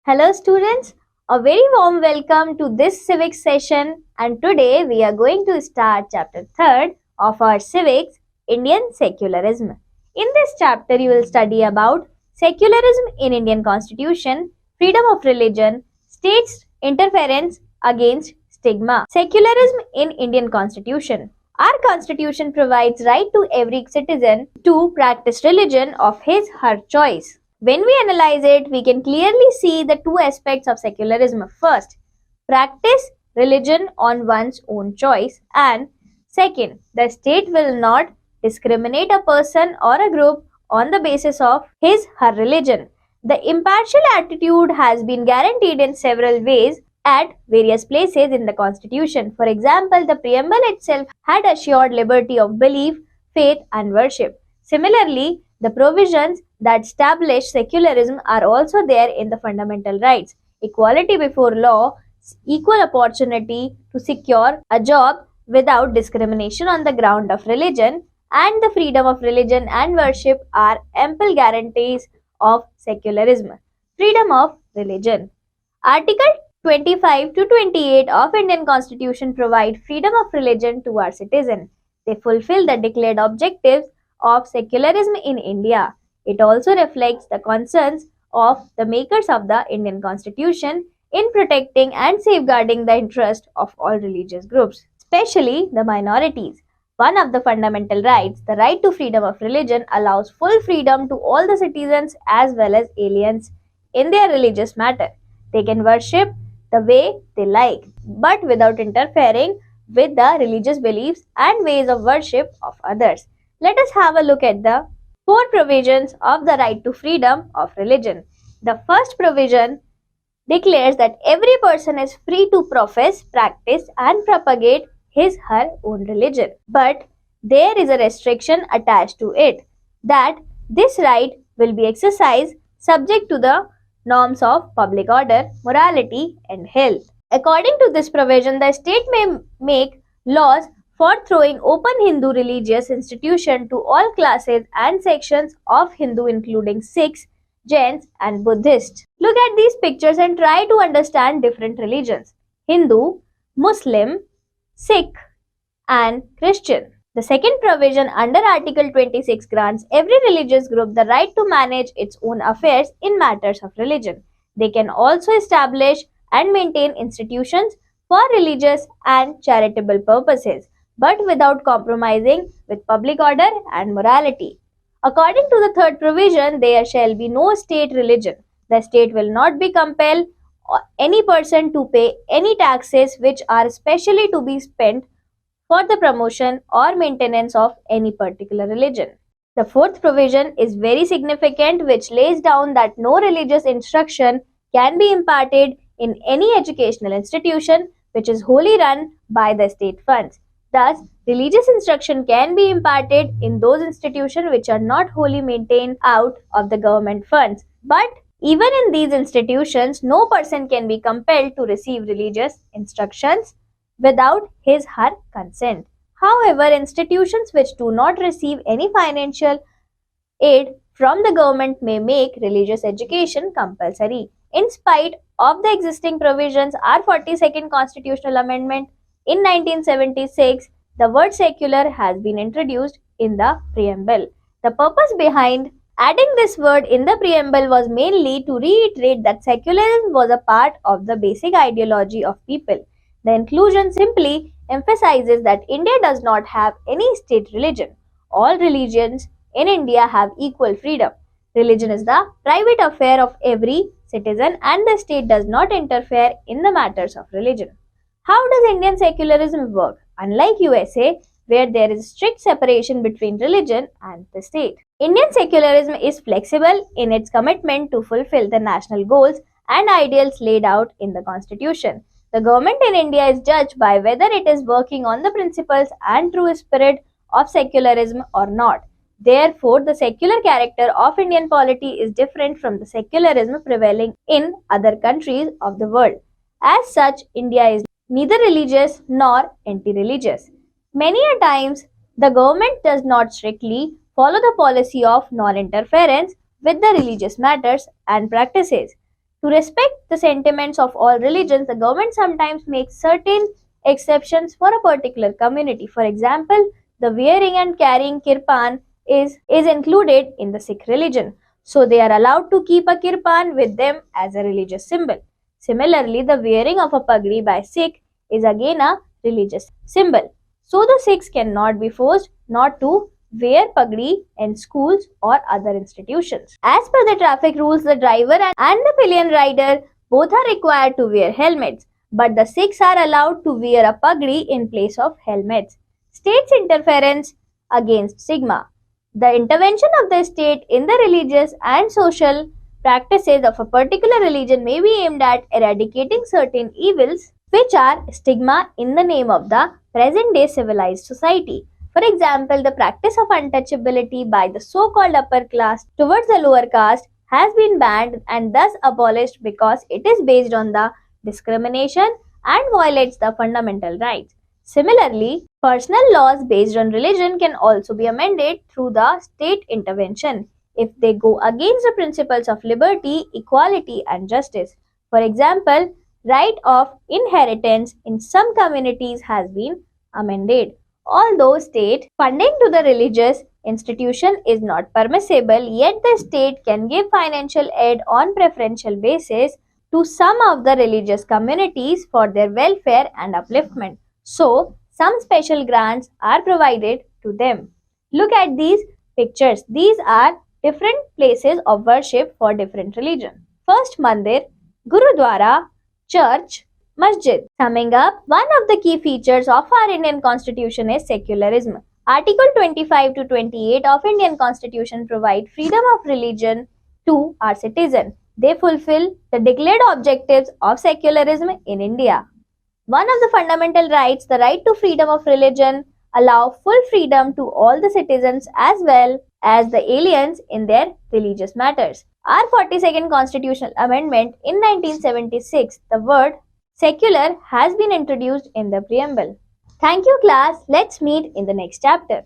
Hello students, a very warm welcome to this civics session, and today we are going to start chapter 3rd of our civics, Indian secularism. In this chapter you will study about secularism in Indian constitution, freedom of religion, states interference against stigma. Secularism in Indian constitution. Our constitution provides right to every citizen to practice religion of his her choice. When we analyze it, we can clearly see the two aspects of secularism. First, practice religion on one's own choice, and second, the state will not discriminate a person or a group on the basis of his her religion. The impartial attitude has been guaranteed in several ways at various places in the constitution. For example, the preamble itself had assured liberty of belief, faith, and worship. Similarly, the provisions that establish secularism are also there in the fundamental rights: equality before law, equal opportunity to secure a job without discrimination on the ground of religion, and the freedom of religion and worship are ample guarantees of secularism. Freedom of religion. Article 25 to 28 of Indian Constitution provide freedom of religion to our citizens. They fulfill the declared objectives of secularism in India. It also reflects the concerns of the makers of the Indian Constitution in protecting and safeguarding the interest of all religious groups, especially the minorities. One of the fundamental rights, the right to freedom of religion, allows full freedom to all the citizens as well as aliens in their religious matter. They can worship the way they like, but without interfering with the religious beliefs and ways of worship of others. Let us have a look at the four provisions of the right to freedom of religion. The first provision declares that every person is free to profess, practice, and propagate his her own religion. But there is a restriction attached to it, that this right will be exercised subject to the norms of public order, morality, and health. According to this provision, the state may make laws for throwing open Hindu religious institution to all classes and sections of Hindu, including Sikhs, Jains, and Buddhists. Look at these pictures and try to understand different religions: Hindu, Muslim, Sikh, and Christian. The second provision under Article 26 grants every religious group the right to manage its own affairs in matters of religion. They can also establish and maintain institutions for religious and charitable purposes, but without compromising with public order and morality. According to the third provision, there shall be no state religion. The state will not be compelled any person to pay any taxes which are specially to be spent for the promotion or maintenance of any particular religion. The fourth provision is very significant, which lays down that no religious instruction can be imparted in any educational institution which is wholly run by the state funds. Thus, religious instruction can be imparted in those institutions which are not wholly maintained out of the government funds. But even in these institutions, no person can be compelled to receive religious instructions without his her consent. However, institutions which do not receive any financial aid from the government may make religious education compulsory. In spite of the existing provisions, our 42nd Constitutional Amendment in 1976, the word secular has been introduced in the preamble. The purpose behind adding this word in the preamble was mainly to reiterate that secularism was a part of the basic ideology of people. The inclusion simply emphasizes that India does not have any state religion. All religions in India have equal freedom. Religion is the private affair of every citizen, and the state does not interfere in the matters of religion. How does Indian secularism work? Unlike USA, where there is strict separation between religion and the state, Indian secularism is flexible in its commitment to fulfill the national goals and ideals laid out in the Constitution. The government in India is judged by whether it is working on the principles and true spirit of secularism or not. Therefore, the secular character of Indian polity is different from the secularism prevailing in other countries of the world. As such, India is neither religious nor anti-religious. Many a times, the government does not strictly follow the policy of non-interference with the religious matters and practices. To respect the sentiments of all religions, the government sometimes makes certain exceptions for a particular community. For example, the wearing and carrying kirpan is included in the Sikh religion. So they are allowed to keep a kirpan with them as a religious symbol. Similarly, the wearing of a pagdi by Sikh is again a religious symbol. So the Sikhs cannot be forced not to wear pagdi in schools or other institutions. As per the traffic rules, the driver and the pillion rider both are required to wear helmets, but the Sikhs are allowed to wear a pagdi in place of helmets. State's interference against Sigma. The intervention of the state in the religious and social practices of a particular religion may be aimed at eradicating certain evils which are stigma in the name of the present day civilized society. For example, the practice of untouchability by the so-called upper class towards the lower caste has been banned and thus abolished because it is based on the discrimination and violates the fundamental rights. Similarly, personal laws based on religion can also be amended through the state intervention if they go against the principles of liberty, equality, and justice. For example, right of inheritance in some communities has been amended. Although state funding to the religious institution is not permissible, yet the state can give financial aid on preferential basis to some of the religious communities for their welfare and upliftment. So, some special grants are provided to them. Look at these pictures. These are different places of worship for different religions. First, mandir, gurudwara, church, masjid. Summing up, one of the key features of our Indian Constitution is secularism. Article 25 to 28 of Indian Constitution provide freedom of religion to our citizens. They fulfill the declared objectives of secularism in India. One of the fundamental rights, the right to freedom of religion, allow full freedom to all the citizens as well as the aliens in their religious matters. Our 42nd Constitutional Amendment in 1976, the word secular has been introduced in the preamble. Thank you class. Let's meet in the next chapter.